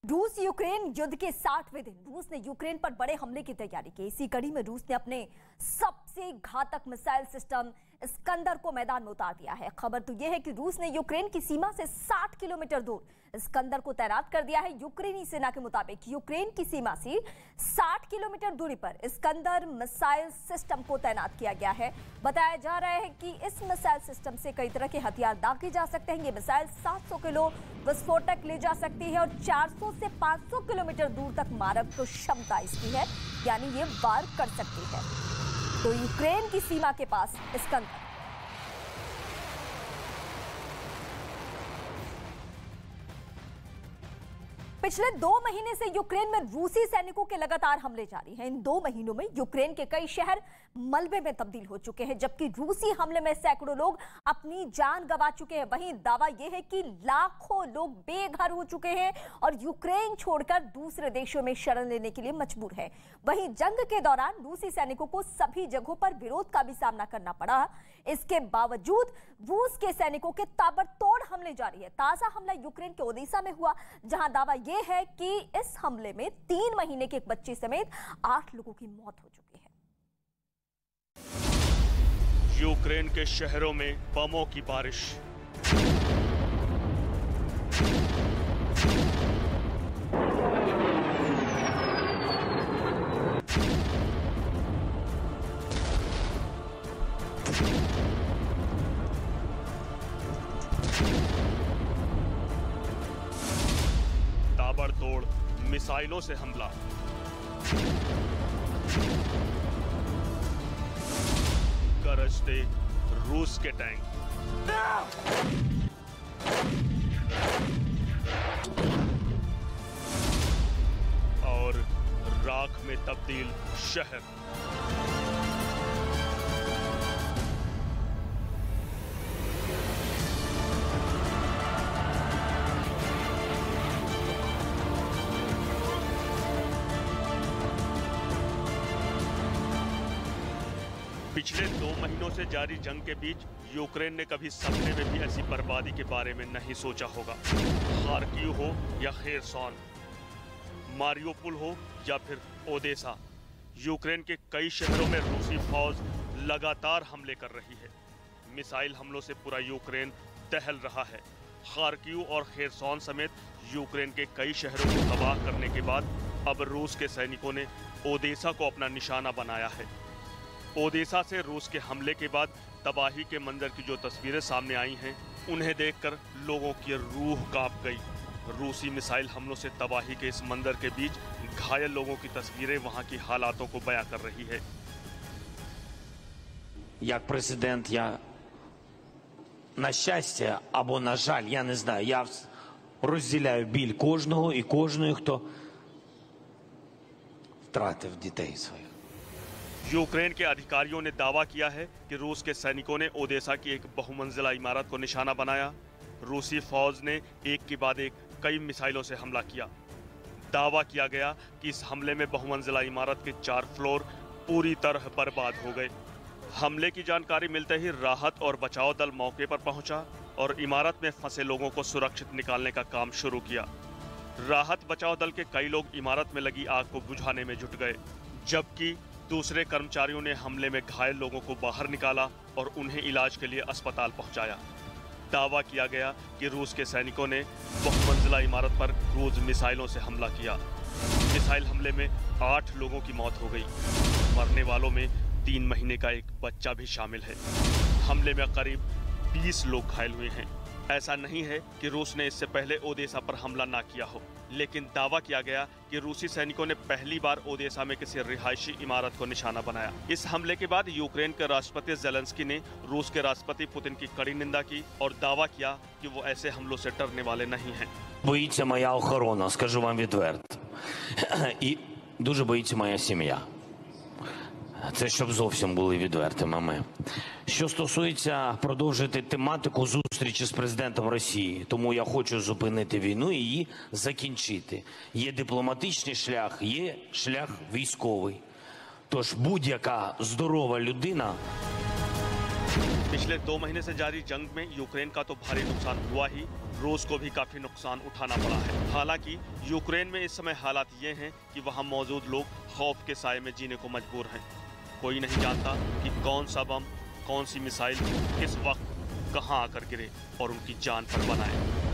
रूस यूक्रेन युद्ध के 60वें दिन रूस ने यूक्रेन पर बड़े हमले की तैयारी की। इसी कड़ी में रूस ने अपने सबसे घातक मिसाइल सिस्टम इस्कंदर को मैदान में उतार दिया है। खबर तो यह है कि रूस ने यूक्रेन की सीमा से 60 किलोमीटर दूर इस्कंदर को तैनात कर दिया है। यूक्रेनी सेना के मुताबिक यूक्रेन की सीमा से 60 किलोमीटर दूरी पर इस्कंदर मिसाइल सिस्टम को तैनात किया गया है। बताया जा रहा है कि इस मिसाइल सिस्टम से कई तरह के हथियार दागे जा सकते हैं। ये मिसाइल 700 किलो विस्फोटक ले जा सकती है और 400 से 500 किलोमीटर दूर तक मारक क्षमता इसकी है, यानी ये वार कर सकती है। तो यूक्रेन की सीमा के पास इस्कंदर। पिछले 2 महीने से यूक्रेन में रूसी सैनिकों के लगातार हमले जारी हैं। इन 2 महीनों में यूक्रेन के कई शहर मलबे में तब्दील हो चुके हैं, जबकि रूसी हमले में सैकड़ों लोग अपनी जान गंवा चुके हैं। वहीं दावा यह है कि लाखों लोग बेघर हो चुके हैं और यूक्रेन छोड़कर दूसरे देशों में शरण लेने के लिए मजबूर है। वहीं जंग के दौरान रूसी सैनिकों को सभी जगहों पर विरोध का भी सामना करना पड़ा। इसके बावजूद रूस के सैनिकों के ताबड़तोड़ हमले जारी है। ताजा हमला यूक्रेन के ओडेसा में हुआ, जहां दावा यह है कि इस हमले में 3 महीने के एक बच्चे समेत 8 लोगों की मौत हो चुकी है। यूक्रेन के शहरों में बमों की बारिश। ताबड़तोड़ मिसाइलों से हमला। गरजते रूस के टैंक। और राख में तब्दील शहर। पिछले 2 महीनों से जारी जंग के बीच यूक्रेन ने कभी सपने में भी ऐसी बर्बादी के बारे में नहीं सोचा होगा। खार्किव हो या खेरसॉन, मारियोपोल हो या फिर ओडेसा, यूक्रेन के कई शहरों में रूसी फौज लगातार हमले कर रही है। मिसाइल हमलों से पूरा यूक्रेन दहल रहा है। खार्किव और खेरसॉन समेत यूक्रेन के कई शहरों को तबाह करने के बाद अब रूस के सैनिकों ने ओडेसा को अपना निशाना बनाया है। ओडेसा से रूस के हमले के बाद तबाही के मंजर की जो तस्वीरें सामने आई हैं, उन्हें देखकर लोगों की रूह कांप गई। रूसी मिसाइल हमलों से तबाही के इस मंजर के बीच घायल लोगों की तस्वीरें वहां की हालातों को बयां कर रही है। Як президент, я на щастя або на жаль, я не знаю, я розділяю біль кожного і кожної, хто втратив дітей своїх. यूक्रेन के अधिकारियों ने दावा किया है कि रूस के सैनिकों ने ओडेसा की एक बहुमंजिला इमारत को निशाना बनाया। रूसी फौज ने एक के बाद एक कई मिसाइलों से हमला किया। दावा किया गया कि इस हमले में बहुमंजिला इमारत के 4 फ्लोर पूरी तरह बर्बाद हो गए। हमले की जानकारी मिलते ही राहत और बचाव दल मौके पर पहुंचा और इमारत में फंसे लोगों को सुरक्षित निकालने का काम शुरू किया। राहत बचाव दल के कई लोग इमारत में लगी आग को बुझाने में जुट गए, जबकि दूसरे कर्मचारियों ने हमले में घायल लोगों को बाहर निकाला और उन्हें इलाज के लिए अस्पताल पहुंचाया। दावा किया गया कि रूस के सैनिकों ने बहुमंजिला इमारत पर क्रूज मिसाइलों से हमला किया। मिसाइल हमले में 8 लोगों की मौत हो गई। मरने वालों में 3 महीने का एक बच्चा भी शामिल है। हमले में करीब 20 लोग घायल हुए हैं। ऐसा नहीं है कि रूस ने इससे पहले ओडेसा पर हमला ना किया हो, लेकिन दावा किया गया कि रूसी सैनिकों ने पहली बार ओडेसा में किसी रिहायशी इमारत को निशाना बनाया। इस हमले के बाद यूक्रेन के राष्ट्रपति ज़ेलेंस्की ने रूस के राष्ट्रपति पुतिन की कड़ी निंदा की और दावा किया कि वो ऐसे हमलों से डरने वाले नहीं हैं। Боїться моя охорона, скажу вам відверто. І дуже боїться моя сім'я. Це щоб зовсім були відвертими ми. Що стосується продовжити тематику зустрічі з президентом Росії, тому я хочу зупинити війну і її закінчити. Є дипломатичний шлях, є шлях військовий. Тож будь-яка здорова людина पिछले 2 महीने से जारी जंग में यूक्रेन का तो भारी नुकसान हुआ ही, रूस को भी काफी नुकसान उठाना पड़ा है। हालांकि यूक्रेन में इस समय हालात ये हैं कि वहां मौजूद लोग खौफ के साए में जीने को मजबूर हैं। कोई नहीं जानता कि कौन सा बम, कौन सी मिसाइल किस वक्त कहां आकर गिरे और उनकी जान पर बनाए।